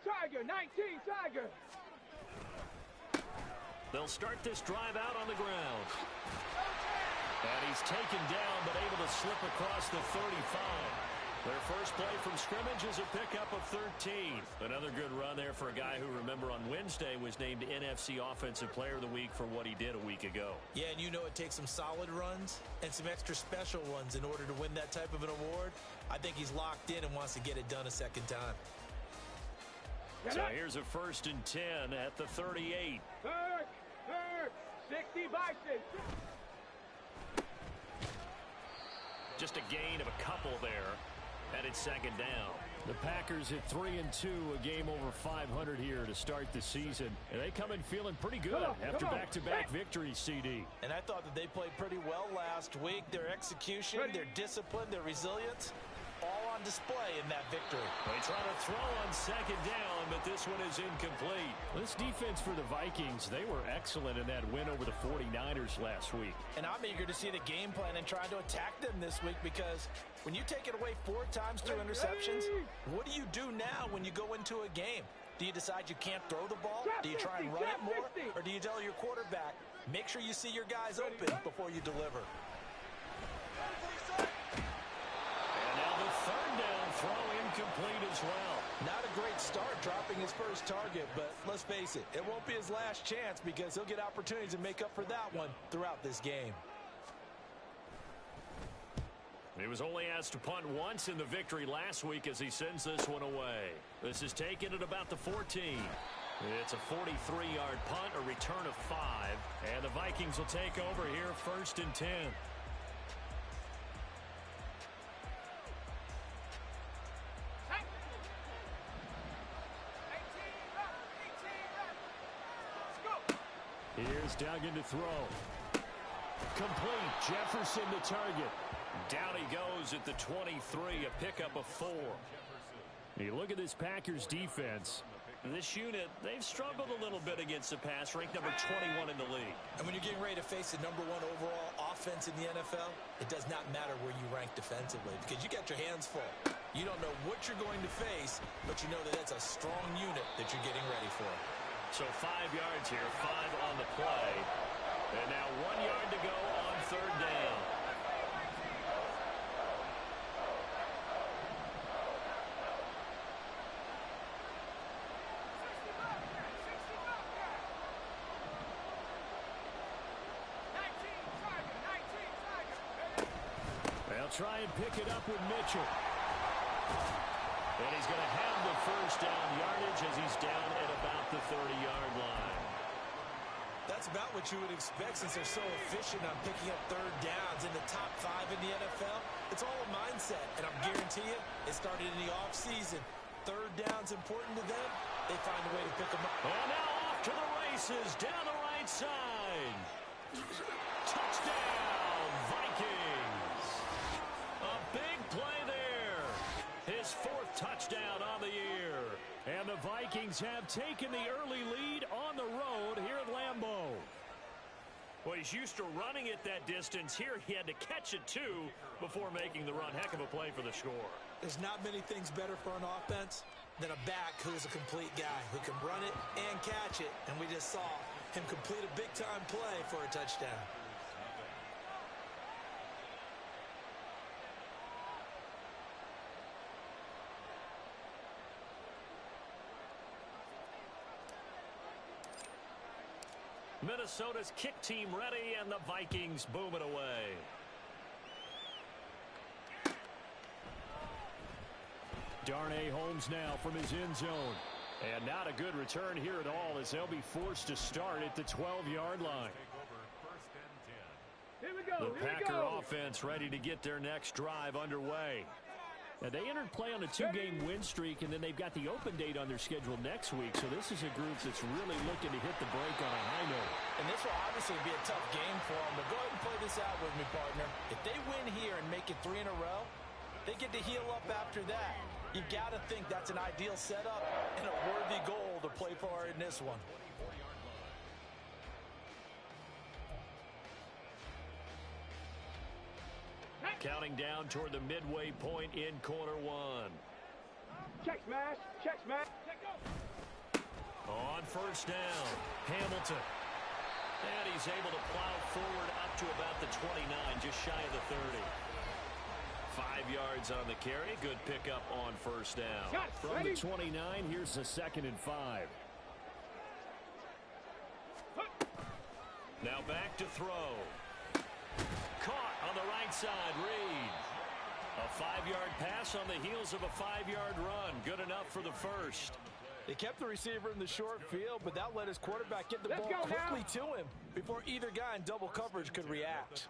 Tiger, 19 Tiger. They'll start this drive out on the ground. And he's taken down, but able to slip across the 35. Their first play from scrimmage is a pickup of 13. Another good run there for a guy who, remember, on Wednesday was named NFC Offensive Player of the Week for what he did a week ago. Yeah, and you know it takes some solid runs and some extra special ones in order to win that type of an award. I think he's locked in and wants to get it done a second time. So here's a 1st and 10 at the 38. Third, 60 Bison. Just a gain of a couple there. And it's 2nd down. The Packers at 3-2, a game over 500 here to start the season. And they come in feeling pretty good after back-to-back victories, CD. And I thought that they played pretty well last week. Their execution, their discipline, their resilience, all on display in that victory. They try to throw on 2nd down, but this one is incomplete. This defense for the Vikings, they were excellent in that win over the 49ers last week. And I'm eager to see the game plan and try to attack them this week, because when you take it away 4 times through interceptions, what do you do now when you go into a game? Do you decide you can't throw the ball? Do you try and run it more? Or do you tell your quarterback, make sure you see your guys open before you deliver? Throw incomplete as well. Not a great start dropping his first target, but let's face it, it won't be his last chance because he'll get opportunities to make up for that one throughout this game. He was only asked to punt once in the victory last week as he sends this one away. This is taken at about the 14. It's a 43-yard punt, a return of 5, and the Vikings will take over here 1st and 10. Here's Duggan to throw. Complete. Jefferson to target. Down he goes at the 23, a pickup of 4. You look at this Packers defense. This unit, they've struggled a little bit against the pass, ranked number 21 in the league. And when you're getting ready to face the number 1 overall offense in the NFL, it does not matter where you rank defensively because you got your hands full. You don't know what you're going to face, but you know that that's a strong unit that you're getting ready for. So 5 yards here, 5 on the play. And now 1 yard to go on 3rd down. They'll try and pick it up with Mitchell. And he's going to have the 1st down yardage as he's down at about the 30-yard line. That's about what you would expect since they're so efficient on picking up 3rd downs in the top 5 in the NFL. It's all a mindset, and I'm guarantee you it started in the offseason. 3rd down's important to them. They find a way to pick them up. And now off to the races down the right side. Touchdown, Vikings. A big play there. His 4th touchdown on the year. And the Vikings have taken the early lead on the road here at Lambeau. Well, he's used to running it that distance. Here he had to catch it, too, before making the run. Heck of a play for the score. There's not many things better for an offense than a back who's a complete guy who can run it and catch it. And we just saw him complete a big-time play for a touchdown. Minnesota's kick team ready, and the Vikings boom it away. Darnay Holmes now from his end zone. And not a good return here at all as they'll be forced to start at the 12-yard line. Here we go. The Packer offense ready to get their next drive underway. Now, they entered play on a 2-game win streak, and then they've got the open date on their schedule next week. So this is a group that's really looking to hit the break on a high note. And this will obviously be a tough game for them, but go ahead and play this out with me, partner. If they win here and make it 3 in a row, they get to heal up after that. You've got to think that's an ideal setup and a worthy goal to play for in this one. Counting down toward the midway point in quarter 1. Check smash. Check smash. Check On first down, Hamilton. And he's able to plow forward up to about the 29, just shy of the 30. 5 yards on the carry. Good pickup on first down. From the 29, here's a 2nd and 5. Now back to throw. Caught on the right side, Reed. A 5-yard pass on the heels of a 5-yard run. Good enough for the first. They kept the receiver in the short field, but that let his quarterback get the ball quickly to him before either guy in double coverage could react.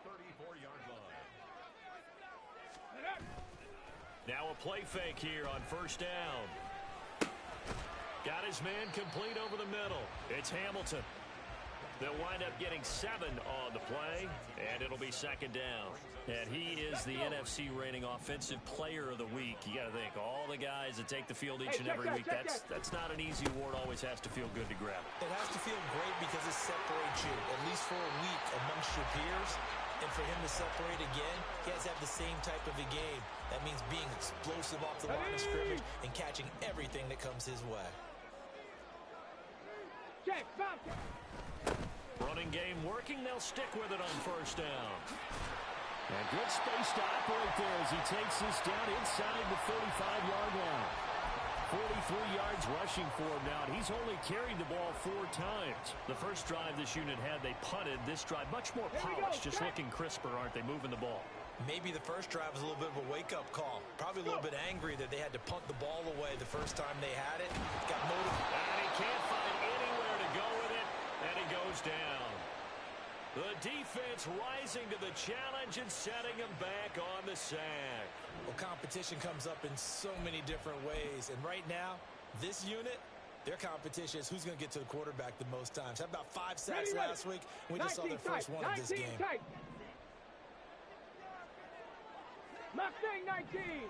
Now a play fake here on first down. Got his man complete over the middle. It's Hamilton. They'll wind up getting 7 on the play, and it'll be 2nd down. And he is the NFC reigning offensive player of the week. You got to think, all the guys that take the field each and every week, that's not an easy award. Always has to feel good to grab. It has to feel great because it separates you, at least for a week, amongst your peers. And for him to separate again, he has to have the same type of a game. That means being explosive off the line of scrimmage and catching everything that comes his way. Running game working. They'll stick with it on first down. And good space to operate there as he takes this down inside the 35-yard line. 43 yards rushing for him now, and he's only carried the ball 4 times. The first drive this unit had, they punted. This drive, much more polished, just looking crisper, aren't they, moving the ball? Maybe the first drive was a little bit of a wake-up call. Probably a little bit angry that they had to punt the ball away the first time they had it. Got motivated. And he can't find anywhere to go with it, and he goes down. The defense rising to the challenge and setting him back on the sack. Well, competition comes up in so many different ways. And right now, this unit, their competition is who's going to get to the quarterback the most times. How about 5 sacks last week? We just saw their first one of this game. Mustang 19.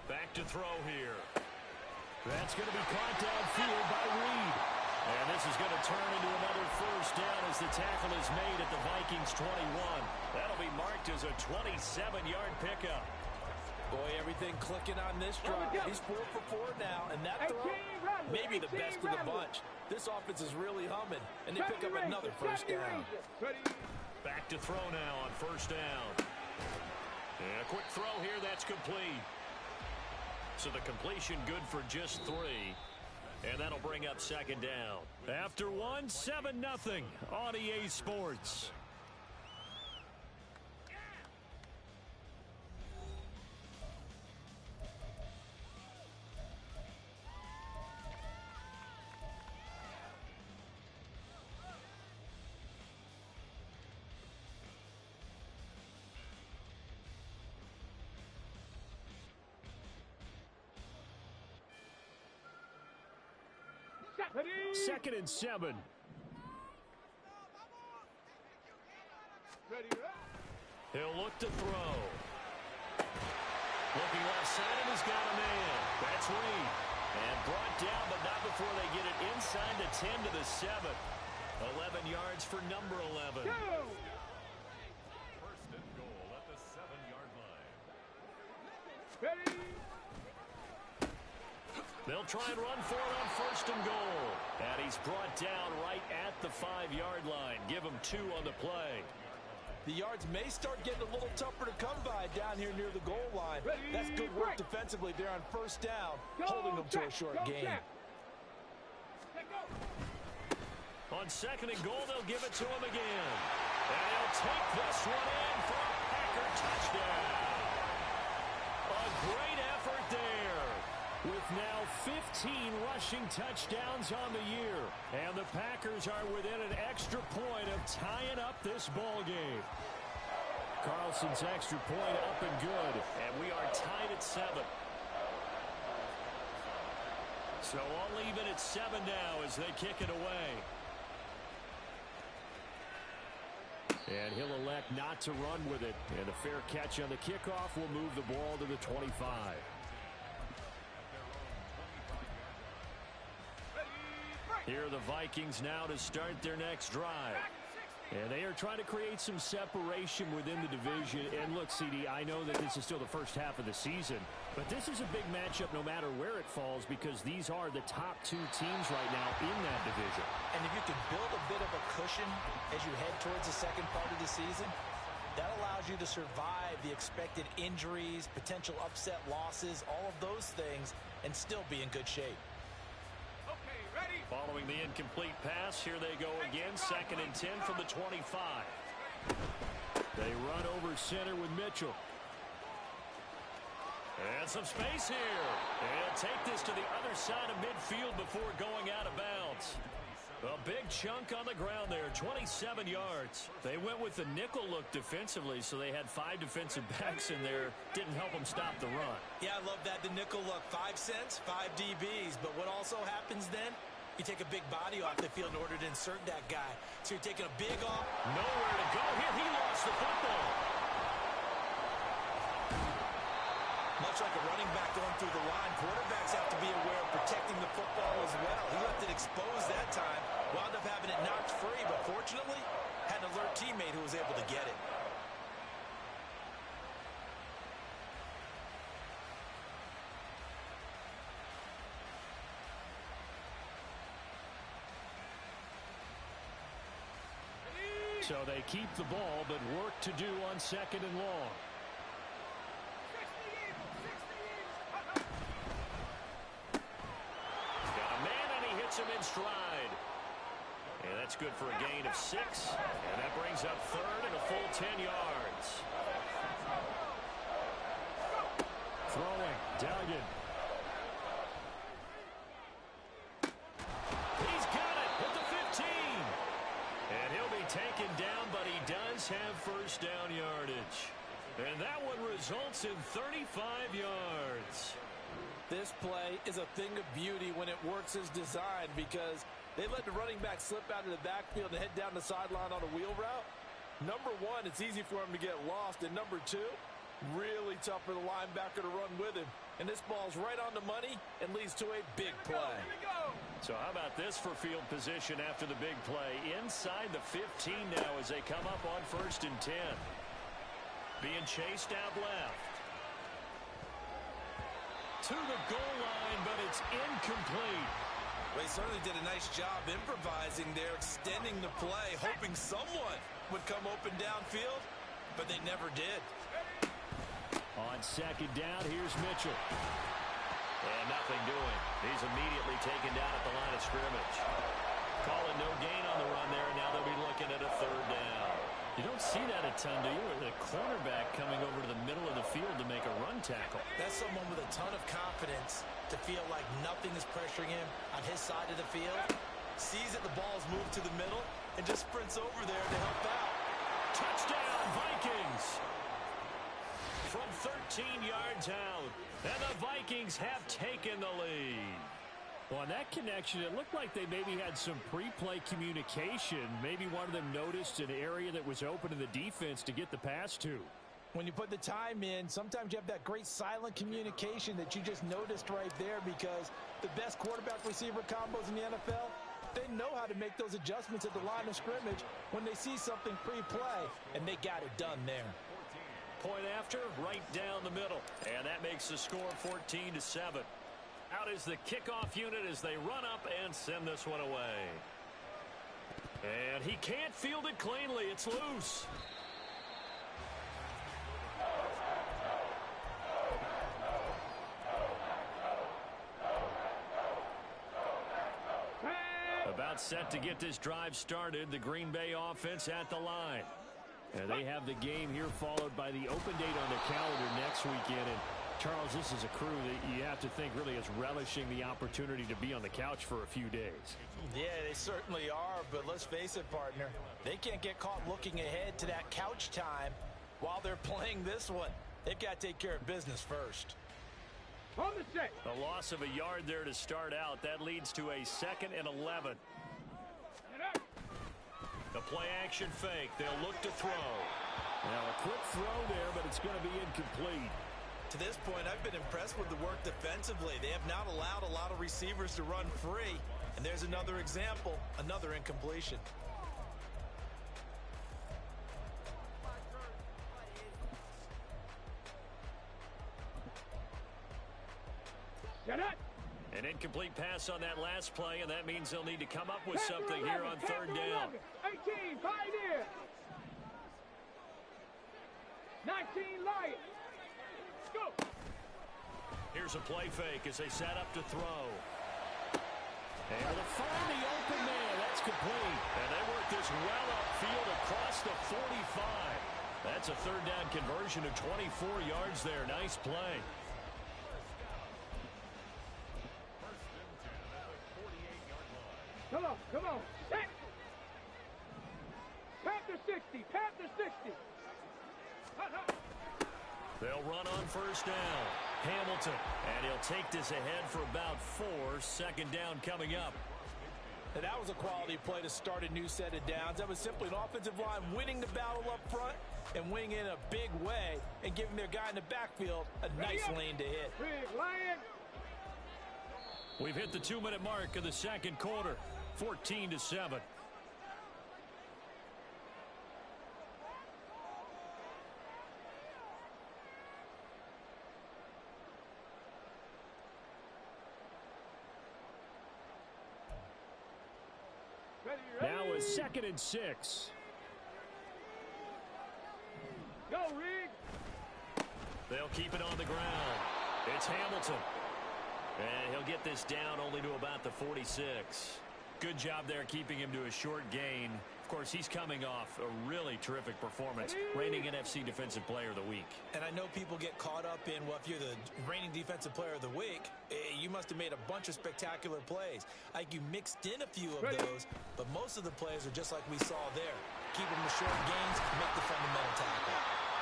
Back to throw here. That's going to be caught downfield by Reed. And this is going to turn into another first down as the tackle is made at the Vikings 21. That'll be marked as a 27-yard pickup. Boy, everything clicking on this drive. He's 4 for 4 now, and that throw, maybe the best of the bunch. This offense is really humming, and they pick up another first down. Back to throw now on first down. And a quick throw here, that's complete. So the completion good for just 3. And that'll bring up 2nd down. After 1, 7-0 on EA Sports. Second and 7. He'll look to throw. Looking left side, and he's got a man. That's Reed. And brought down, but not before they get it inside the 10 to the 7. 11 yards for number 11. First and goal at the 7-yard line. They'll try and run for it on first and goal. And he's brought down right at the 5-yard line. Give him 2 on the play. The yards may start getting a little tougher to come by down here near the goal line. That's good work defensively there on first down, holding them to a short gain. On second and goal, they'll give it to him again. And he'll take this one in for a Packer touchdown. A great effort there. With now 15 rushing touchdowns on the year. And the Packers are within an extra point of tying up this ball game. Carlson's extra point up and good. And we are tied at 7. So all even at 7 now as they kick it away. And he'll elect not to run with it. And a fair catch on the kickoff will move the ball to the 25. Here are the Vikings now to start their next drive. And they are trying to create some separation within the division. And look, CD, I know that this is still the first half of the season, but this is a big matchup no matter where it falls because these are the top two teams right now in that division. And if you can build a bit of a cushion as you head towards the second part of the season, that allows you to survive the expected injuries, potential upset losses, all of those things, and still be in good shape. Okay, ready? Following the incomplete pass, here they go again. 2nd and 10 from the 25. They run over center with Mitchell. And some space here. And take this to the other side of midfield before going out of bounds. A big chunk on the ground there, 27 yards. They went with the nickel look defensively, so they had 5 defensive backs in there. Didn't help them stop the run. Yeah, I love that, the nickel look. 5 cents, 5 DBs. But what also happens then? You take a big body off the field in order to insert that guy. So you're taking a big off. Nowhere to go here. He lost the football. Much like a running back going through the line, quarterbacks have to be aware of protecting the football as well. He left it exposed that time, wound up having it knocked free, but fortunately, had an alert teammate who was able to get it. So they keep the ball, but work to do on 2nd and long. Got a man, and he hits him in stride. And that's good for a gain of 6. And that brings up 3rd and a full 10 yards. Throwing, Duggan. He's got it at the 15. And he'll be taken down, but he does have first down yardage. And that one results in 35 yards. This play is a thing of beauty when it works as designed because they let the running back slip out of the backfield and head down the sideline on a wheel route. Number one, it's easy for him to get lost. And number two, really tough for the linebacker to run with him. And this ball's right on the money and leads to a big play. So how about this for field position after the big play? Inside the 15 now as they come up on 1st and 10. Being chased out left. To the goal line, but it's incomplete. Well, he certainly did a nice job improvising there, extending the play, hoping someone would come open downfield, but they never did. On 2nd down, here's Mitchell. And nothing doing. He's immediately taken down at the line of scrimmage. Calling no gain on the run there, and now they'll be looking at a 3rd down. You don't see that a ton, do you? With a cornerback coming over to the middle of the field to make a run tackle. That's someone with a ton of confidence to feel like nothing is pressuring him on his side of the field. Sees that the ball's moved to the middle and just sprints over there to help out. Touchdown, Vikings! From 13 yards out, and the Vikings have taken the lead. Well, on that connection, it looked like they maybe had some pre-play communication. Maybe one of them noticed an area that was open to the defense to get the pass to. When you put the time in, sometimes you have that great silent communication that you just noticed right there because the best quarterback-receiver combos in the NFL, they know how to make those adjustments at the line of scrimmage when they see something pre-play, and they got it done there. Point after, right down the middle. And that makes the score 14-7. Out is the kickoff unit as they run up and send this one away. And he can't field it cleanly. It's loose. About set to get this drive started. The Green Bay offense at the line. And they have the game here followed by the open date on the calendar next weekend. And Charles, this is a crew that you have to think really is relishing the opportunity to be on the couch for a few days. Yeah, they certainly are, but let's face it, partner. They can't get caught looking ahead to that couch time while they're playing this one. They've got to take care of business first. On the set. A loss of a yard there to start out. That leads to a 2nd and 11. The play action fake. They'll look to throw. Now a quick throw there, but it's going to be incomplete. To this point, I've been impressed with the work defensively. They have not allowed a lot of receivers to run free. And there's another example, another incompletion. Set up. An incomplete pass on that last play, and that means they'll need to come up with something here on third down. 18, Pioneer. 19, Lions. Go. Here's a play fake as they set up to throw. Able to find the open man. That's complete. And they work this well upfield across the 45. That's a third down conversion of 24 yards there. Nice play. Come on, come on. Set. Panther 60, Panther 60. They'll run on first down. Hamilton, and he'll take this ahead for about 4. Second down coming up. And that was a quality play to start a new set of downs. That was simply an offensive line winning the battle up front and winning in a big way and giving their guy in the backfield a nice lane to hit. Big Lion. We've hit the 2-minute mark of the second quarter. 14-7. Now is 2nd and 6. Go, Reed. They'll keep it on the ground. It's Hamilton. And he'll get this down only to about the 46. Good job there keeping him to a short gain. Of course, he's coming off a really terrific performance, reigning NFC Defensive Player of the Week. And I know people get caught up in, well, if you're the reigning Defensive Player of the Week, you must have made a bunch of spectacular plays. Like you mixed in a few of those, but most of the plays are just like we saw there. Keep them to short gains, make the fundamental tackle.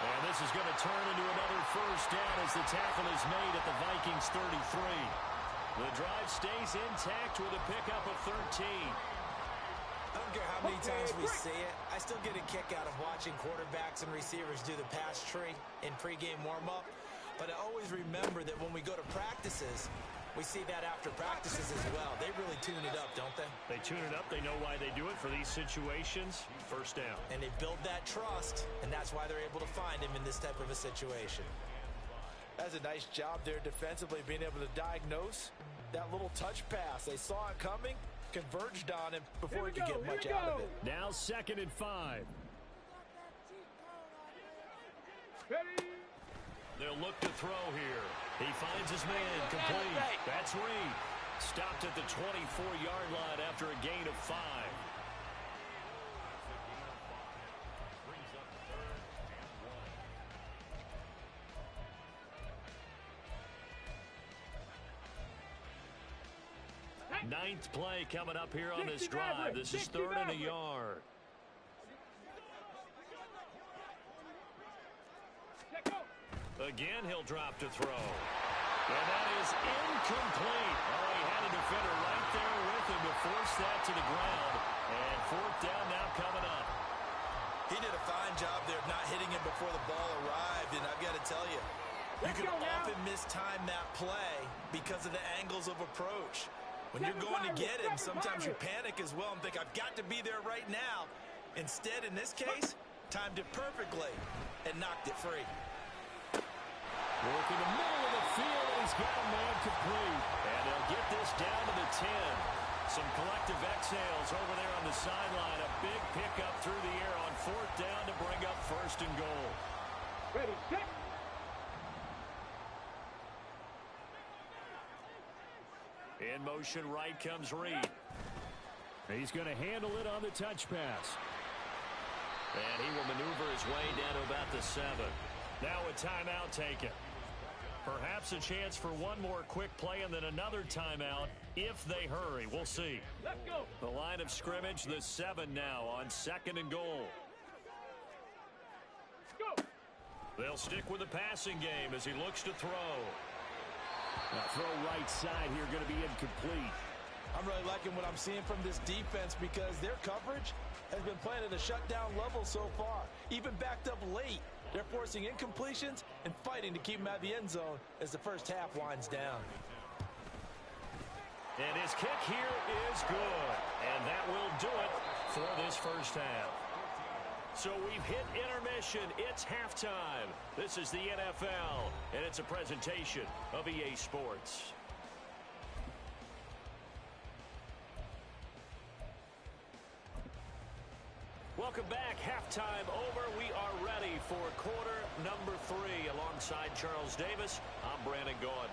And this is going to turn into another first down as the tackle is made at the Vikings 33. The drive stays intact with a pickup of 13. I don't care how many times we see it. I still get a kick out of watching quarterbacks and receivers do the pass tree in pregame warm-up. But I always remember that when we go to practices, we see that after practices as well. They really tune it up, don't they? They tune it up. They know why they do it for these situations. First down. And they build that trust, and that's why they're able to find him in this type of a situation. That's a nice job there defensively, being able to diagnose that little touch pass. They saw it coming, converged on him before he could get much out of it. Now 2nd and 5. Ready. They'll look to throw here. He finds his man complete. That's Reed. Stopped at the 24-yard line after a gain of 5. Ninth play coming up here on this drive. This is 3rd and a yard. Again, he'll drop to throw. And that is incomplete. Oh, he had a defender right there with him to force that to the ground. And 4th down now coming up. He did a fine job there of not hitting him before the ball arrived. And I've got to tell you, you can often mistime that play because of the angles of approach. When you're going to get him, sometimes you panic as well and think, I've got to be there right now. Instead, in this case, timed it perfectly and knocked it free. Working the middle of the field, and he's got a man complete. And they'll get this down to the 10. Some collective exhales over there on the sideline. A big pickup through the air on 4th down to bring up 1st and goal. Ready, set. In motion right comes Reed. He's going to handle it on the touch pass. And he will maneuver his way down to about the 7. Now a timeout taken. Perhaps a chance for one more quick play and then another timeout if they hurry. We'll see. Let's go. The line of scrimmage, the 7 now on 2nd and goal. Go. They'll stick with the passing game as he looks to throw. Now throw right side here going to be incomplete. I'm really liking what I'm seeing from this defense because their coverage has been playing at a shutdown level so far. Even backed up late, they're forcing incompletions and fighting to keep them out of the end zone as the first half winds down. And his kick here is good. And that will do it for this first half. So we've hit intermission. It's halftime. This is the NFL, and it's a presentation of EA Sports. Welcome back. Halftime over. We are ready for quarter number 3. Alongside Charles Davis, I'm Brandon Gaudin.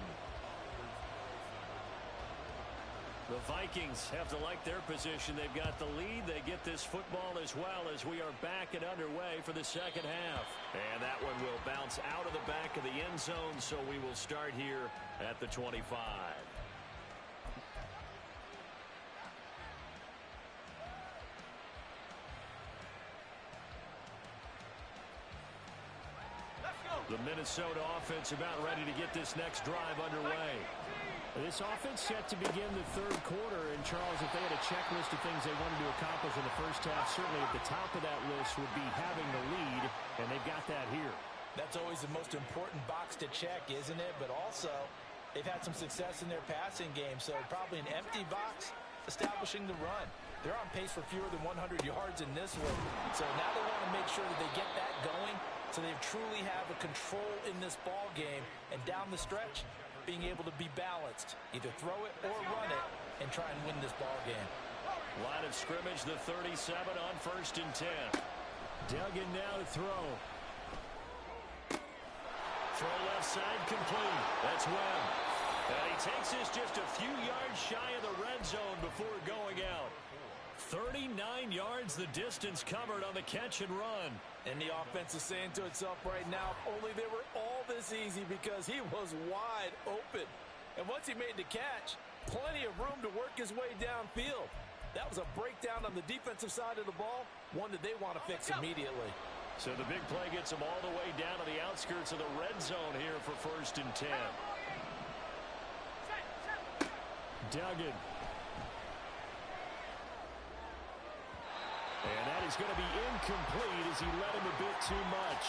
The Vikings have to like their position. They've got the lead. They get this football as well as we are back and underway for the second half. And that one will bounce out of the back of the end zone, so we will start here at the 25. The Minnesota offense about ready to get this next drive underway. This offense set to begin the third quarter. And, Charles, if they had a checklist of things they wanted to accomplish in the first half, certainly at the top of that list would be having the lead, and they've got that here. That's always the most important box to check, isn't it? But also, they've had some success in their passing game, so probably an empty box establishing the run. They're on pace for fewer than 100 yards in this one. So now they want to make sure that they get that going so they truly have a control in this ball game. And down the stretch, being able to be balanced. Either throw it or run it and try and win this ball game. Line of scrimmage, the 37 on 1st and 10. Duggan now to throw. Throw left side complete. That's Webb. And he takes this just a few yards shy of the red zone before going out. 39 yards the distance covered on the catch and run. And the offense is saying to itself right now, only they were all this easy because he was wide open. And once he made the catch, plenty of room to work his way downfield. That was a breakdown on the defensive side of the ball, one that they want to fix immediately. So the big play gets him all the way down to the outskirts of the red zone here for 1st and 10. Duggan. And that is going to be incomplete as he led him a bit too much.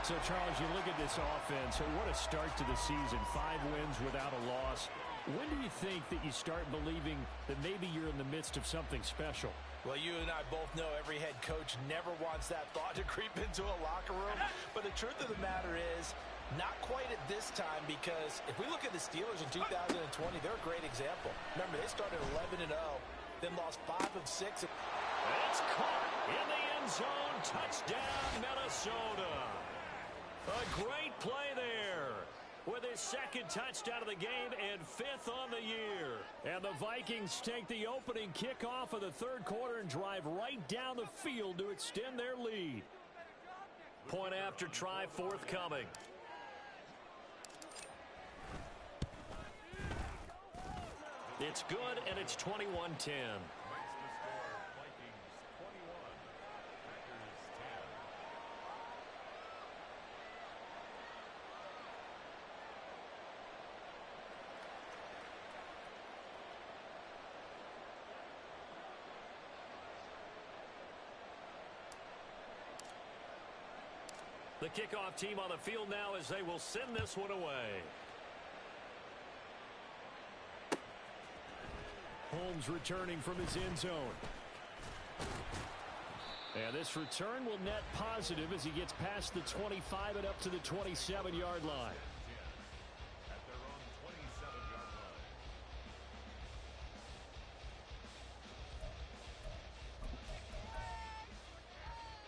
So, Charles, you look at this offense, so what a start to the season. 5 wins without a loss. When do you think that you start believing that maybe you're in the midst of something special? Well, you and I both know every head coach never wants that thought to creep into a locker room. But the truth of the matter is, not quite at this time, because if we look at the Steelers in 2020, they're a great example. Remember, they started 11-0, then lost 5 of 6. It's caught in the end zone. Touchdown, Minnesota. A great play there with his 2nd touchdown of the game and 5th on the year. And the Vikings take the opening kickoff of the third quarter and drive right down the field to extend their lead. Point after try forthcoming. It's good, and it's 21-10. Vikings 21, Packers 10. The kickoff team on the field now as they will send this one away. Holmes returning from his end zone. And this return will net positive as he gets past the 25 and up to the 27-yard line. At their own 27-yard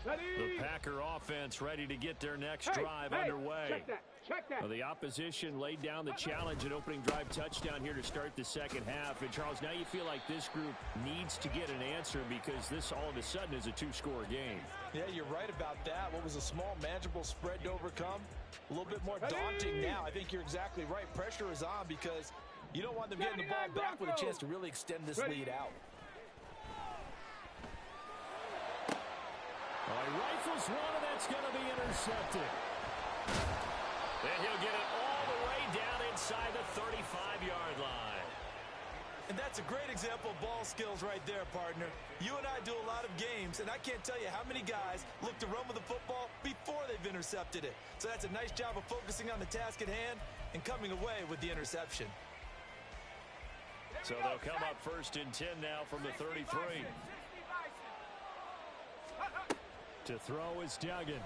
line. The Packer offense ready to get their next drive underway. Check that. Check that. Well, the opposition laid down the challenge and opening drive touchdown here to start the second half. And, Charles, now you feel like this group needs to get an answer because this all of a sudden is a 2-score game. Yeah, you're right about that. What was a small, manageable spread to overcome? A little bit more daunting now. I think you're exactly right. Pressure is on because you don't want them getting the ball back with a chance to really extend this lead out. Well, he rifles one, and that's going to be intercepted. And he'll get it all the way down inside the 35-yard line. And that's a great example of ball skills right there, partner. You and I do a lot of games, and I can't tell you how many guys look to run with the football before they've intercepted it. So that's a nice job of focusing on the task at hand and coming away with the interception. So they'll come up 1st and 10 now from the 33. To throw is Duggan.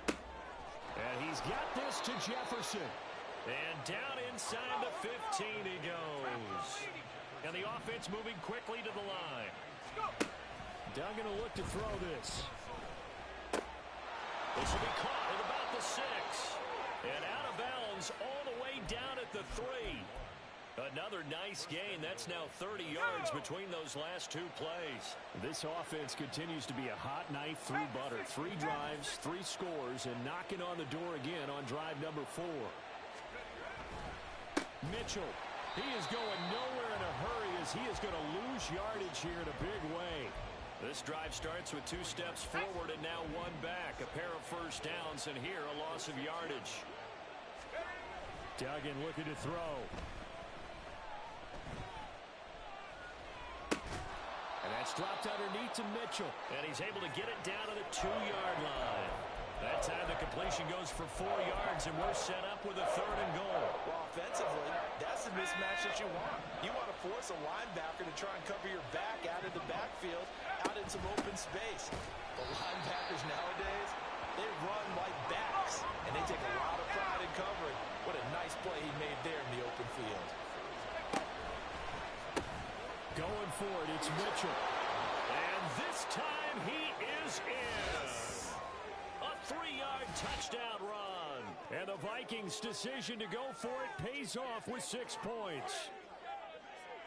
And he's got this to Jefferson. And down inside the 15 he goes. And the offense moving quickly to the line. Duggan will look to throw this. This will be caught at about the 6. And out of bounds all the way down at the 3. Another nice gain. That's now 30 yards between those last 2 plays. This offense continues to be a hot knife through butter. 3 drives, 3 scores, and knocking on the door again on drive number 4. Mitchell, he is going nowhere in a hurry as he is going to lose yardage here in a big way. This drive starts with 2 steps forward and now 1 back. A pair of first downs, and here a loss of yardage. Duggan looking to throw. And that's dropped underneath to Mitchell. And he's able to get it down to the 2-yard line. That time the completion goes for 4 yards, and we're set up with a 3rd and goal. Well, offensively, that's the mismatch that you want. You want to force a linebacker to try and cover your back out of the backfield, out in some open space. The linebackers nowadays, they run like backs, and they take a lot of pride in covering. What a nice play he made there in the open field. Going for it, it's Mitchell. And this time he is in. A 3-yard touchdown run. And the Vikings' decision to go for it pays off with 6 points.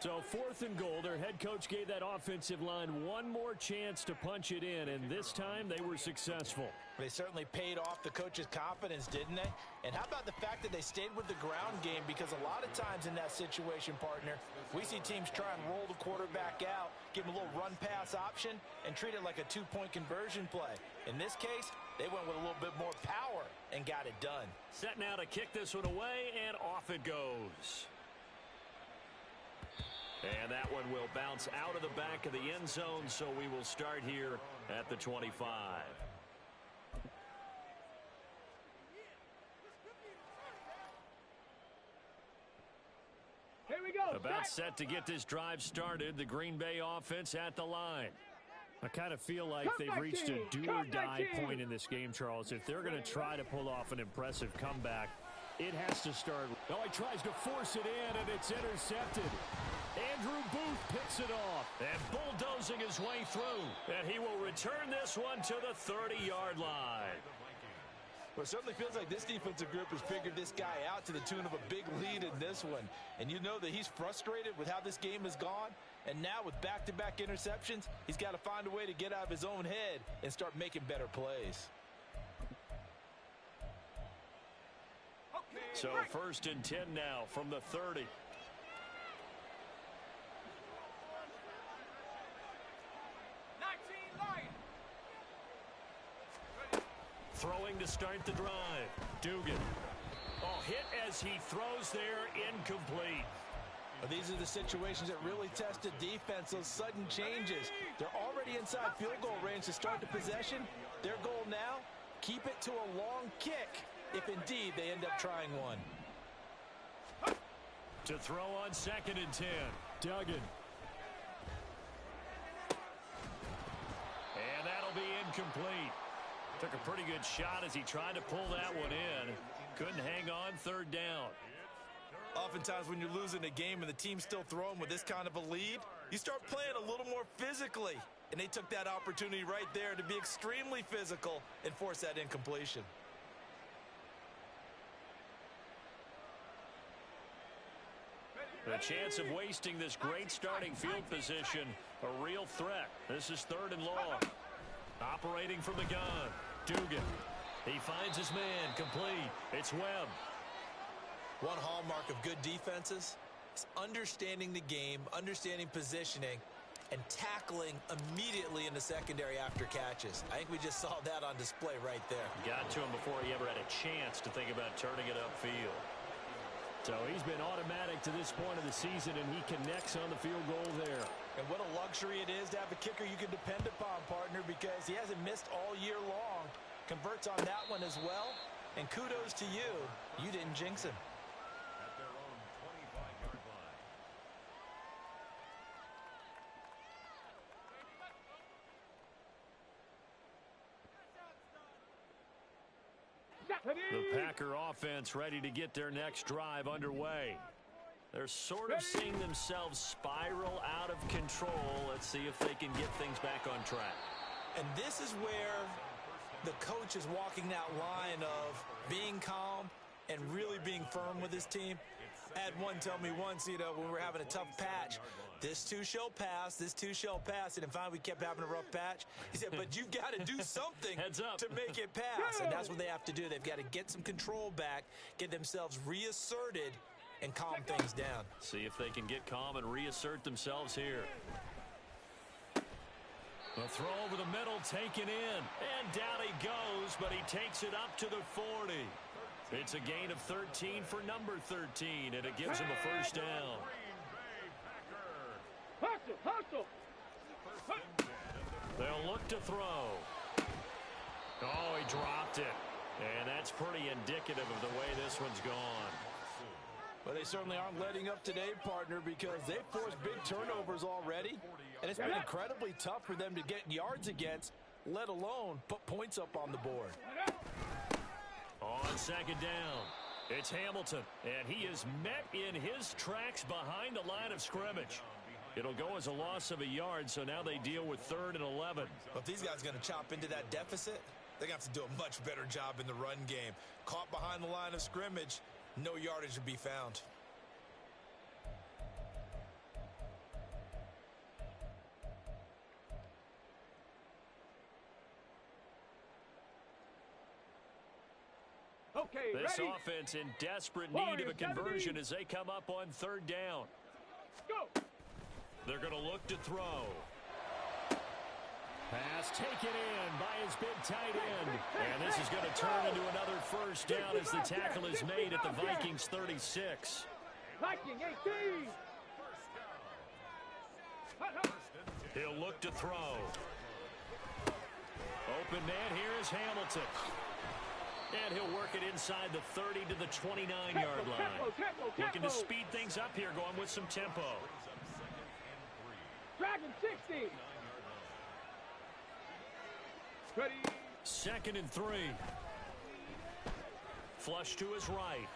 So 4th and goal, their head coach gave that offensive line one more chance to punch it in, and this time they were successful. They certainly paid off the coach's confidence, didn't they? And how about the fact that they stayed with the ground game? Because a lot of times in that situation, partner, we see teams try and roll the quarterback out, give him a little run-pass option, and treat it like a 2-point conversion play. In this case, they went with a little bit more power and got it done. Set now to kick this one away, and off it goes. And that one will bounce out of the back of the end zone, so we will start here at the 25. Here we go. About set to get this drive started. The Green Bay offense at the line. I kind of feel like they've reached a do-or-die point in this game, Charles. If they're going to try to pull off an impressive comeback, it has to start. Oh, he tries to force it in, and it's intercepted. Andrew Booth picks it off. And bulldozing his way through. And he will return this one to the 30-yard line. Well, it certainly feels like this defensive group has figured this guy out to the tune of a big lead in this one. And you know that he's frustrated with how this game has gone. And now with back-to-back interceptions, he's got to find a way to get out of his own head and start making better plays. So 1st and 10 now from the 30. Throwing to start the drive. Dugan. Oh, hit as he throws there, incomplete. Well, these are the situations that really test a defense, those sudden changes. They're already inside field goal range to start the possession. Their goal now, keep it to a long kick, if indeed they end up trying one. To throw on 2nd and 10. Duggan. And that'll be incomplete. Took a pretty good shot as he tried to pull that one in. Couldn't hang on 3rd down. Oftentimes when you're losing a game and the team's still throwing with this kind of a lead, you start playing a little more physically. And they took that opportunity right there to be extremely physical and force that incompletion. The chance of wasting this great starting field position, a real threat. This is 3rd and long. Operating from the gun. Dugan. He finds his man. Complete. It's Webb. One hallmark of good defenses is understanding the game, understanding positioning, and tackling immediately in the secondary after catches. I think we just saw that on display right there. Got to him before he ever had a chance to think about turning it upfield. So he's been automatic to this point of the season, and he connects on the field goal there. And what a luxury it is to have a kicker you can depend upon, partner, because he hasn't missed all year long. Converts on that one as well. And kudos to you. You didn't jinx him. At their own 25-yard line. The Packer offense ready to get their next drive underway. They're sort of seeing themselves spiral out of control. Let's see if they can get things back on track. And this is where the coach is walking that line of being calm and really being firm with his team. I had one tell me once, when we were having a tough patch, this too shall pass, this too shall pass. And finally, we kept having a rough patch. He said, but you've got to do something to make it pass. And that's what they have to do. They've got to get some control back, get themselves reasserted, and calm things down. See if they can get calm and reassert themselves here. The throw over the middle taken in. And down he goes, but he takes it up to the 40. It's a gain of 13 for number 13, and it gives him a first down. Hustle, hustle. They'll look to throw. Oh, he dropped it. And that's pretty indicative of the way this one's gone. Well, they certainly aren't letting up today, partner, because they've forced big turnovers already. And it's been incredibly tough for them to get yards against, let alone put points up on the board. On second down, it's Hamilton, and he is met in his tracks behind the line of scrimmage. It'll go as a loss of a yard, so now they deal with 3rd and 11. But if these guys are going to chop into that deficit, they're going to have to do a much better job in the run game. Caught behind the line of scrimmage, no yardage to be found. Okay, This ready? offense in desperate need of a conversion as they come up on 3rd down. Go. They're going to look to throw. Pass taken in by his big tight end. And this is going to turn into another first down as the tackle is made at the Vikings 36. Viking 18. He'll look to throw. Open man here is Hamilton. And he'll work it inside the 30 to the 29-yard line. Looking to speed things up here, going with some tempo. Dragon 60. Ready. 2nd and 3. Flush to his right.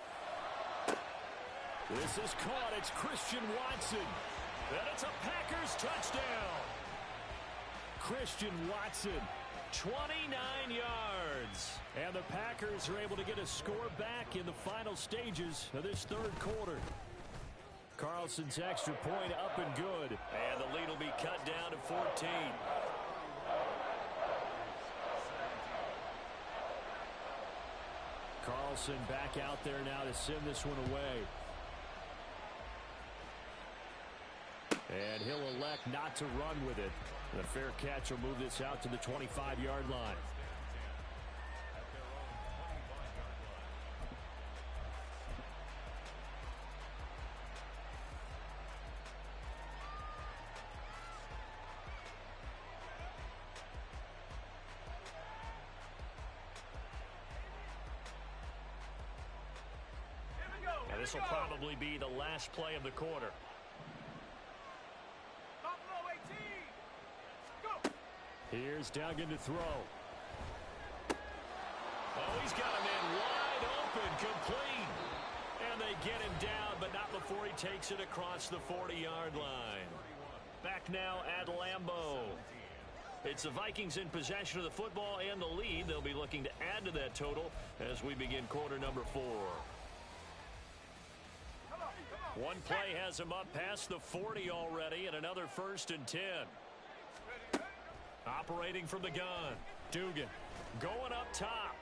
This is caught. It's Christian Watson. And it's a Packers touchdown. Christian Watson, 29 yards. And the Packers are able to get a score back in the final stages of this 3rd quarter. Carlson's extra point up and good. And the lead will be cut down to 14. Carlson back out there now to send this one away. And he'll elect not to run with it. The fair catch will move this out to the 25-yard line. And this will probably be the last play of the quarter. Here's Duggan to throw. Oh, he's got a man wide open, complete. And they get him down, but not before he takes it across the 40-yard line. Back now at Lambeau. It's the Vikings in possession of the football and the lead. They'll be looking to add to that total as we begin quarter number 4. One play has him up past the 40 already, and another 1st and 10. Operating from the gun. Dugan going up top.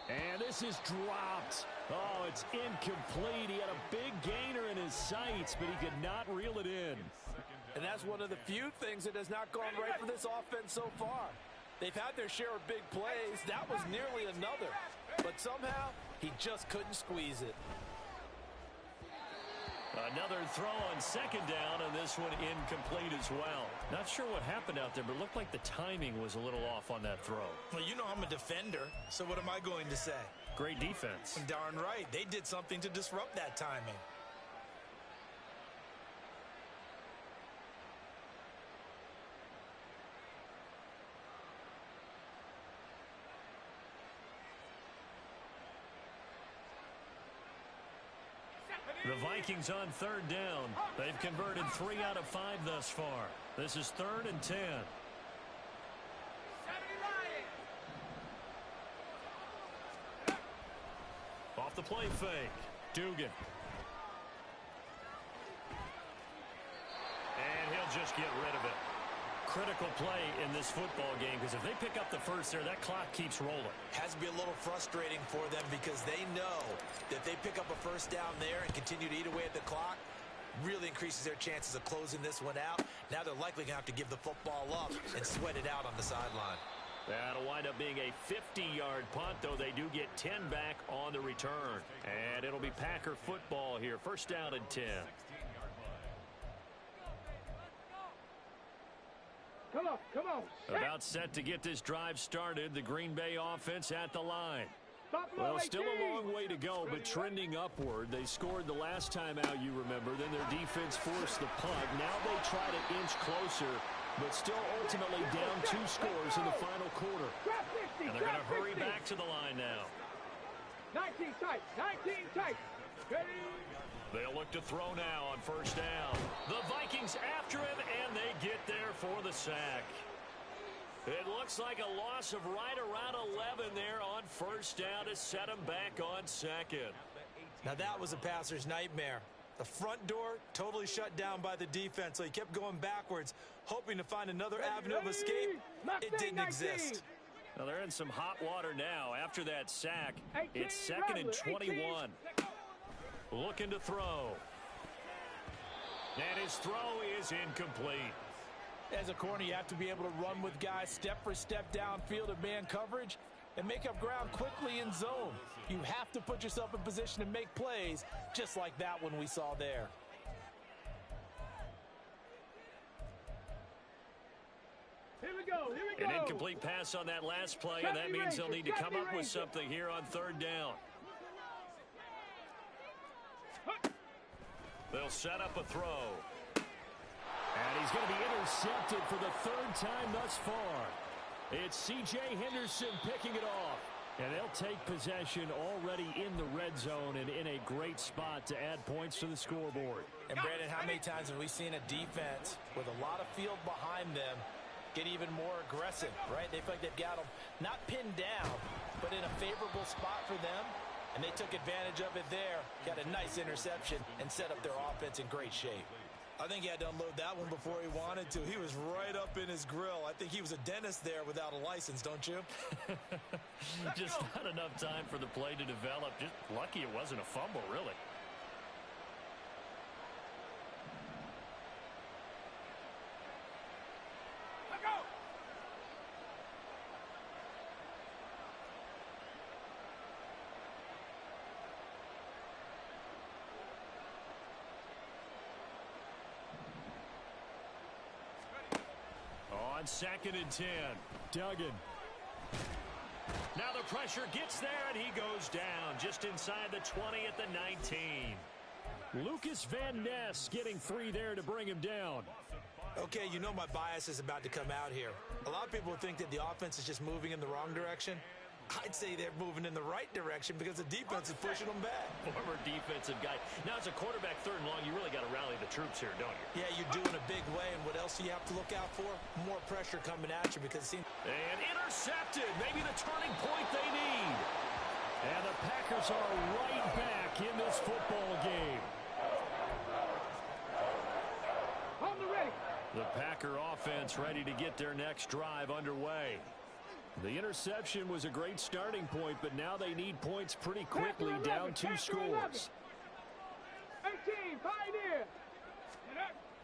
And this is dropped. Oh, it's incomplete. He had a big gainer in his sights, but he could not reel it in. And that's one of the few things that has not gone right for this offense so far. They've had their share of big plays. That was nearly another. But somehow, he just couldn't squeeze it. Another throw on 2nd down, and this one incomplete as well. Not sure what happened out there, but it looked like the timing was a little off on that throw. Well, you know I'm a defender, so what am I going to say? Great defense. Darn right. They did something to disrupt that timing. The Vikings on 3rd down. They've converted 3 out of 5 thus far. This is 3rd and 10. Off the play fake. Dugan. And he'll just get rid of it. Critical play in this football game because if they pick up the first there, that clock keeps rolling. Has to be a little frustrating for them because they know that if they pick up a first down there and continue to eat away at the clock, really increases their chances of closing this one out. Now they're likely going to have to give the football up and sweat it out on the sideline. That'll wind up being a 50-yard punt, though they do get 10 back on the return. And it'll be Packer football here. First down and 10. Come on, come on. About set to get this drive started. The Green Bay offense at the line. Buffalo Well, still 18. a long way to go, but trending upward. They scored the last time out, you remember. Then their defense forced the punt. Now they try to inch closer, but still ultimately down 2 scores in the final quarter. Drop 60, And they're going drop to hurry 60. back to the line now. 19 tight, 19 tight. Ready? They'll look to throw now on first down. The Vikings after him, and they get there for the sack. It looks like a loss of right around 11 there on first down to set him back on second. Now that was a passer's nightmare. The front door totally shut down by the defense, so he kept going backwards, hoping to find another avenue of escape. It didn't exist. Now they're in some hot water now after that sack. 18, It's second and Rattler, 21. Looking to throw. And his throw is incomplete. As a corner, you have to be able to run with guys step for step downfield of man coverage and make up ground quickly in zone. You have to put yourself in position to make plays, just like that one we saw there. Here we go, here we An go. incomplete pass on that last play, and that means they'll need to come up with something here on third down. They'll set up a throw. And he's going to be intercepted for the 3rd time thus far. It's C.J. Henderson picking it off. And they'll take possession already in the red zone and in a great spot to add points to the scoreboard. And Brandon, how many times have we seen a defense with a lot of field behind them get even more aggressive, right? They feel like they've got them not pinned down, but in a favorable spot for them. And they took advantage of it there, got a nice interception, and set up their offense in great shape. I think he had to unload that one before he wanted to. He was right up in his grill. I think he was a dentist there without a license, don't you? Just not enough time for the play to develop. Just lucky it wasn't a fumble, really. On second and 10. Duggan. Now the pressure gets there, and he goes down just inside the 20 at the 19. Lucas Van Ness getting 3 there to bring him down. Okay, you know my bias is about to come out here. A lot of people think that the offense is just moving in the wrong direction. I'd say they're moving in the right direction because the defense is pushing them back. Former defensive guy. Now, as a quarterback, third and long, you really got to rally the troops here, don't you? Yeah, you do in a big way, and what else do you have to look out for? More pressure coming at you because it seems... And intercepted. Maybe the turning point they need. And the Packers are right back in this football game. On the ready. The Packer offense ready to get their next drive underway. The interception was a great starting point, but now they need points pretty quickly, down 2 scores. 18, Pioneer.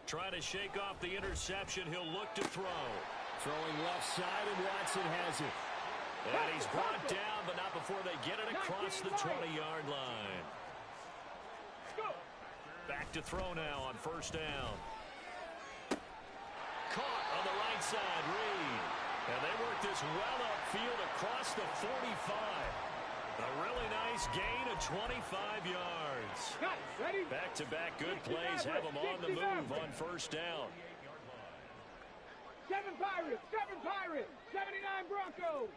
Trying to shake off the interception. He'll look to throw. Throwing left side, and Watson has it. And he's brought down, but not before they get it across the 20-yard line. Go. Back to throw now on first down. Caught on the right side, Reed. And they work this well upfield across the 45. A really nice gain of 25 yards. Got it. Ready? Back-to-back good plays have them on the move on first down. 7 Pirates, 79 Broncos.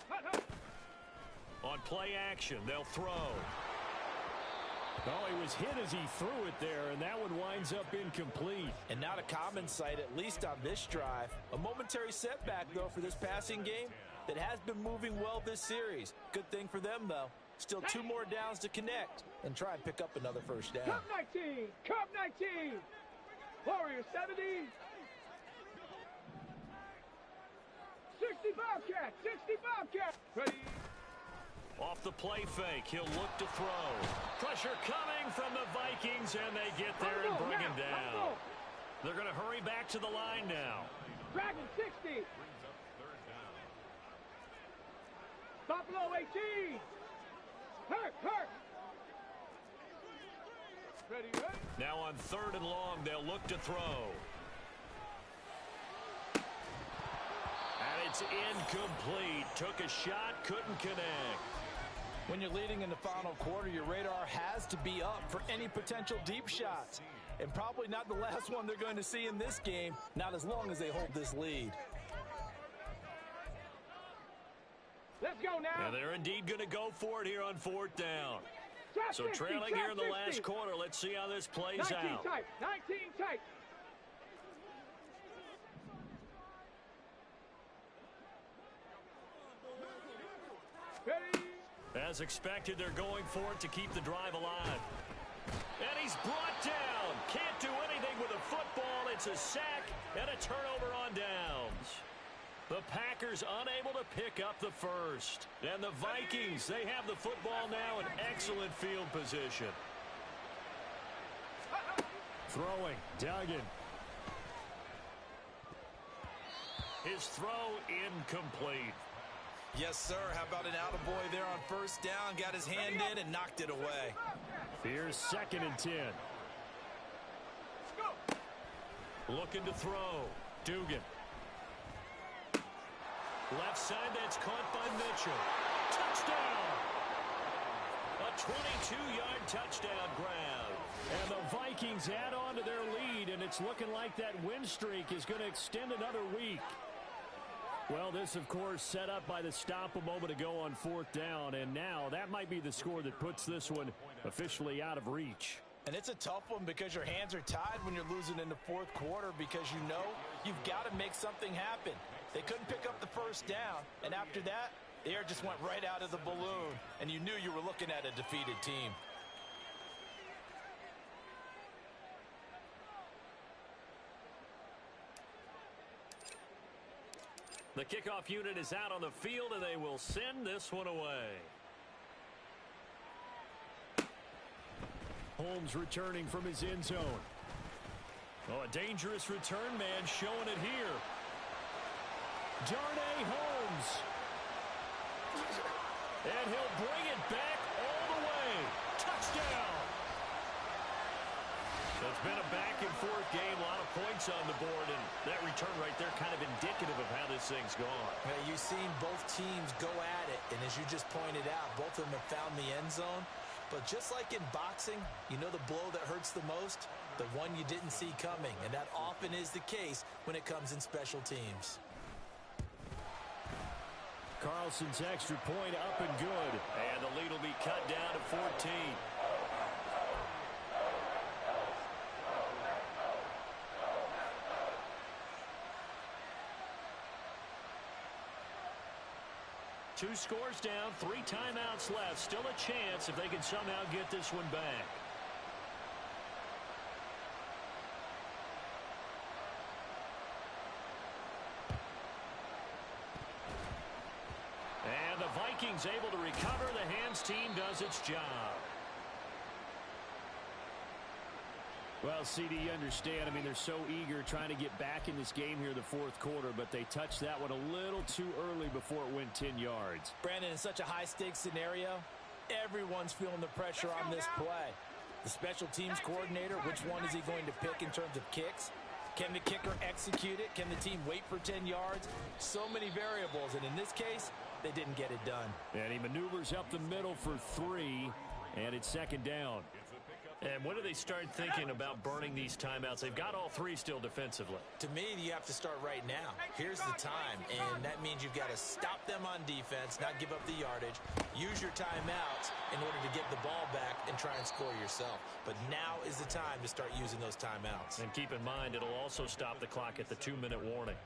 Hut, hut. On play action, they'll throw. Oh, he was hit as he threw it there, and that one winds up incomplete. And not a common sight, at least on this drive. A momentary setback, though, for this passing game. that has been moving well this series. Good thing for them, though. Still 2 more downs to connect and try and pick up another first down. Cub 19, Cub 19. Warriors 70. 60 Bobcat, 60 Bobcat. Ready. Off the play fake, he'll look to throw. Pressure coming from the Vikings, and they get there and bring him down. They're going to hurry back to the line now. Dragon 60. Buffalo 18. Hurt. Ready. Now on 3rd and long, they'll look to throw. And it's incomplete. Took a shot, couldn't connect. When you're leading in the final quarter, your radar has to be up for any potential deep shots. And probably not the last one they're going to see in this game, not as long as they hold this lead. Let's go now. And they're indeed going to go for it here on 4th down. So trailing here in the last quarter, let's see how this plays 19 out. tight, 19 tight. Ready. As expected, they're going for it to keep the drive alive. And he's brought down. Can't do anything with a football. It's a sack and a turnover on downs. The Packers unable to pick up the first. And the Vikings, they have the football now in excellent field position. Throwing, Duggan. His throw incomplete. Yes, sir. How about an attaboy there on 1st down? Got his hand in and knocked it away. Here's 2nd and 10. Looking to throw. Dugan. Left side, that's caught by Mitchell. Touchdown! A 22-yard touchdown grab. And the Vikings add on to their lead, and it's looking like that win streak is going to extend another week. Well, this, of course, set up by the stop a moment ago on 4th down, and now that might be the score that puts this one officially out of reach. And it's a tough one because your hands are tied when you're losing in the 4th quarter because you know you've got to make something happen. They couldn't pick up the 1st down, and after that, the air just went right out of the balloon, and you knew you were looking at a defeated team. The kickoff unit is out on the field, and they will send this one away. Holmes returning from his end zone. Oh, a dangerous return man showing it here. Darnay Holmes. And he'll bring it back all the way. Touchdown! So it's been a back-and-forth game, a lot of points on the board, and that return right there kind of indicative of how this thing's gone. Yeah, you've seen both teams go at it, and as you just pointed out, both of them have found the end zone. But just like in boxing, you know the blow that hurts the most? The one you didn't see coming, and that often is the case when it comes in special teams. Carlson's extra point up and good. And the lead will be cut down to 14. Two scores down, 3 timeouts left. Still a chance if they can somehow get this one back. And the Vikings able to recover. The hands team does its job. Well, CD, you understand. I mean, they're so eager trying to get back in this game here in the 4th quarter, but they touched that one a little too early before it went 10 yards. Brandon, in such a high-stakes scenario, everyone's feeling the pressure on this play. The special teams coordinator, which one is he going to pick in terms of kicks? Can the kicker execute it? Can the team wait for 10 yards? So many variables, and in this case, they didn't get it done. And he maneuvers up the middle for 3, and it's 2nd down. And when do they start thinking about burning these timeouts? They've got all 3 still defensively. To me, you have to start right now. Here's the time, and that means you've got to stop them on defense, not give up the yardage, use your timeouts in order to get the ball back and try and score yourself. But now is the time to start using those timeouts. And keep in mind, it'll also stop the clock at the 2-minute warning.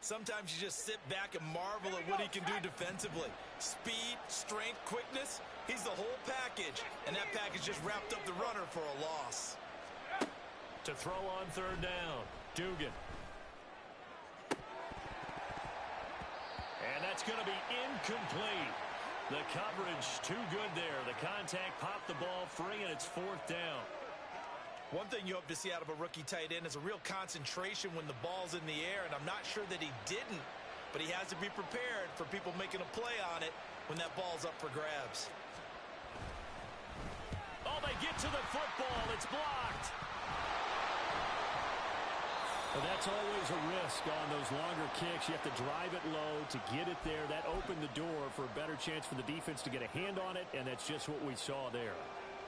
Sometimes you just sit back and marvel at what he can do defensively. Speed, strength, quickness, he's the whole package. And that package just wrapped up the runner for a loss. To throw on third down, Dugan. And that's going to be incomplete. The coverage too good there. The contact popped the ball free, and it's fourth down. One thing you hope to see out of a rookie tight end is a real concentration when the ball's in the air, and I'm not sure that he didn't, but he has to be prepared for people making a play on it when that ball's up for grabs. Oh, they get to the football. It's blocked. Well, that's always a risk on those longer kicks. You have to drive it low to get it there. That opened the door for a better chance for the defense to get a hand on it, and that's just what we saw there.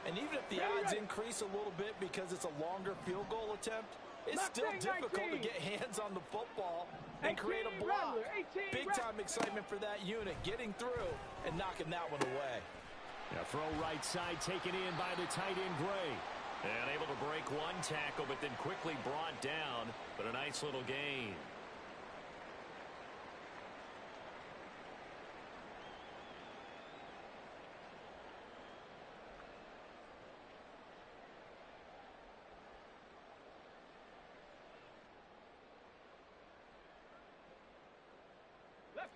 And even if the odds increase a little bit because it's a longer field goal attempt, it's still difficult to get hands on the football and create a block. Big-time excitement for that unit, getting through and knocking that one away. Now throw right side taken in by the tight end, Gray. And able to break one tackle, but then quickly brought down. But a nice little gain.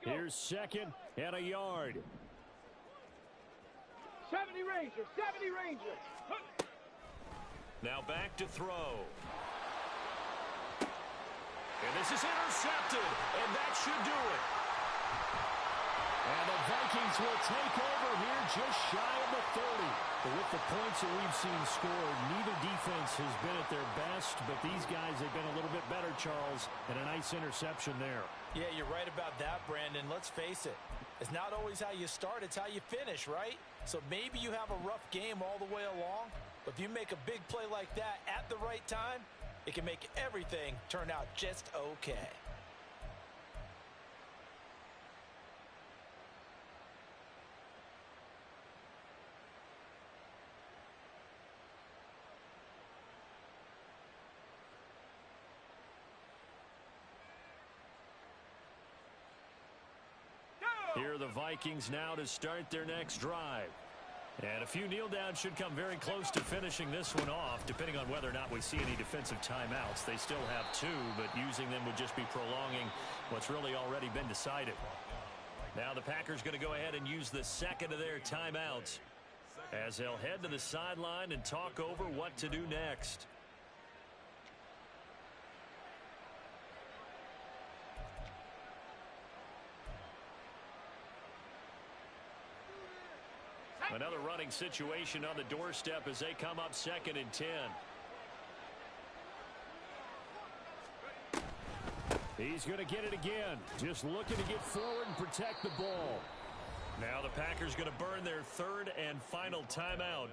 Here's second and a yard. 70 Rangers, 70 Rangers. Now back to throw. And this is intercepted, and that should do it. And the Vikings will take over here just shy of the 30. But with the points that we've seen scored, neither defense has been at their best, but these guys have been a little bit better, Charles, and a nice interception there. Yeah, you're right about that, Brandon. Let's face it. It's not always how you start, it's how you finish, right? So maybe you have a rough game all the way along, but if you make a big play like that at the right time, it can make everything turn out just okay. Here are the Vikings now to start their next drive. And a few kneel downs should come very close to finishing this one off, depending on whether or not we see any defensive timeouts. They still have two, but using them would just be prolonging what's really already been decided. Now the Packers going to go ahead and use the second of their timeouts as they'll head to the sideline and talk over what to do next. Another running situation on the doorstep as they come up 2nd and 10. He's going to get it again. Just looking to get forward and protect the ball. Now the Packers going to burn their third and final timeout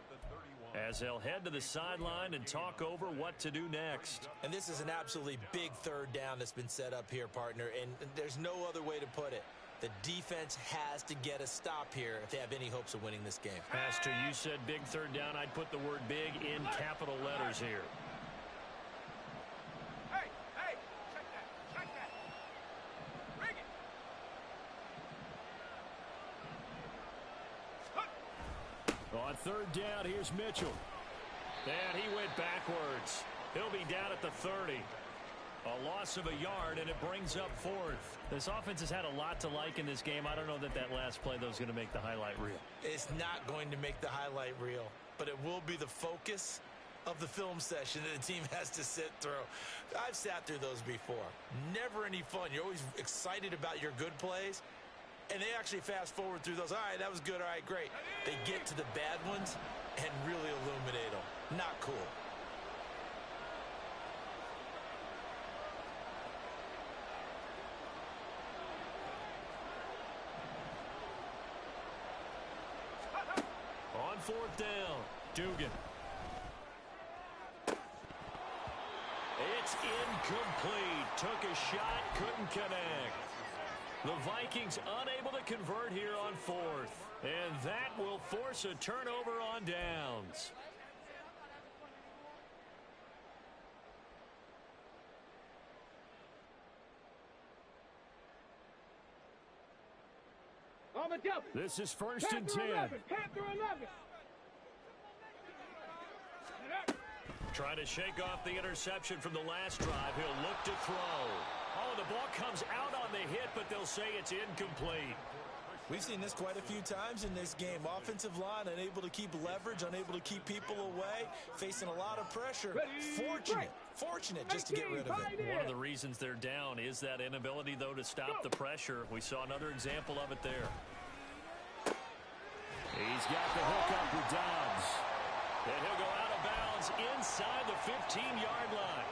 as they'll head to the sideline and talk over what to do next. And this is an absolutely big third down that's been set up here, partner, and there's no other way to put it. The defense has to get a stop here if they have any hopes of winning this game. Pastor, you said big third down. I'd put the word big in capital letters here. Hey, check that. Bring it. On third down, here's Mitchell. And he went backwards. He'll be down at the 30. A loss of a yard, and it brings up 4th. This offense has had a lot to like in this game. I don't know that last play, though, is going to make the highlight reel. It's not going to make the highlight reel, but it will be the focus of the film session that the team has to sit through. I've sat through those before. Never any fun. You're always excited about your good plays, and they actually fast forward through those. All right, that was good. All right, great. They get to the bad ones and really illuminate them. Not cool. On 4th down, Dugan. It's incomplete. Took a shot, couldn't connect. The Vikings unable to convert here on 4th. And that will force a turnover on downs. Palmer double. This is 1st and 10. 11. Panther 11. Trying to shake off the interception from the last drive. He'll look to throw. Oh, the ball comes out on the hit, but they'll say it's incomplete. We've seen this quite a few times in this game. Offensive line unable to keep leverage, unable to keep people away, facing a lot of pressure. Fortunate just to get rid of it. One of the reasons they're down is that inability, though, to stop the pressure. We saw another example of it there. He's got the hook up with Dobbs. And he'll go out of bounds inside the 15-yard line.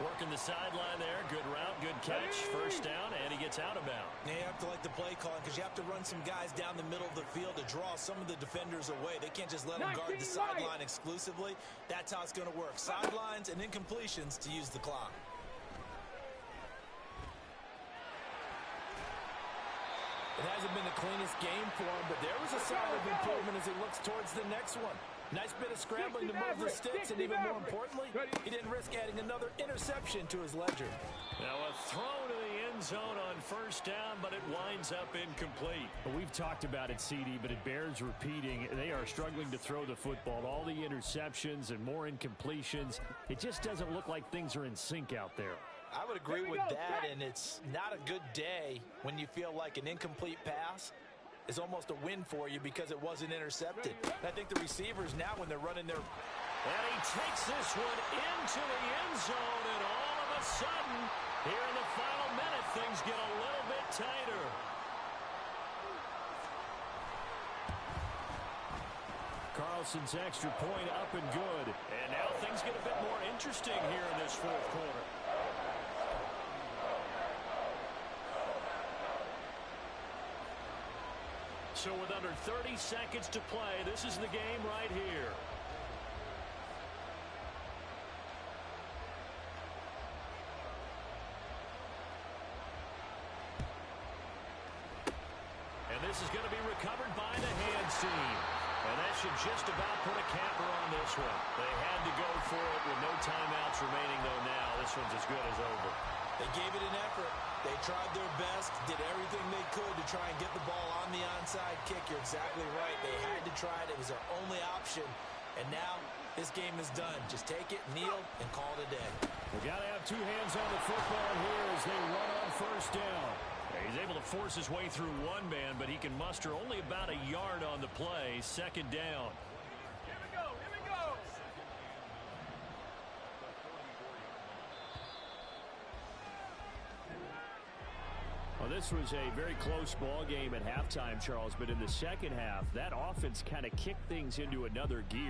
Working the sideline there. Good route, good catch. First down, and he gets out of bounds. Yeah, you have to like the play calling because you have to run some guys down the middle of the field to draw some of the defenders away. They can't just let them guard the sideline exclusively. That's how it's going to work. Sidelines and incompletions to use the clock. It hasn't been the cleanest game for him, but there was a sign of improvement as he looks towards the next one. Nice bit of scrambling to move the sticks, and even more importantly, he didn't risk adding another interception to his ledger. Now a throw to the end zone on first down, but it winds up incomplete. Well, we've talked about it, CD, but it bears repeating. They are struggling to throw the football. All the interceptions and more incompletions. It just doesn't look like things are in sync out there. I would agree with that, and it's not a good day when you feel like an incomplete pass is almost a win for you because it wasn't intercepted. I think the receivers now, when they're running their... And he takes this one into the end zone, and all of a sudden, here in the final minute, things get a little bit tighter. Carlson's extra point up and good. And now things get a bit more interesting here in this fourth quarter. So with under 30 seconds to play, this is the game right here. And this is going to be recovered by the hands team. And that should just about put a capper on this one. They had to go for it with no timeouts remaining, though now. This one's as good as over. They gave it an effort. They tried their best, did everything they could to try and get the ball on the onside kick. You're exactly right. They had to try it. It was their only option. And now this game is done. Just take it, kneel, and call it a day. We've got to have two hands on the football here as they run on first down. He's able to force his way through one man, but he can muster only about a yard on the play. Second down. Well, this was a very close ball game at halftime, Charles, but in the second half, that offense kind of kicked things into another gear.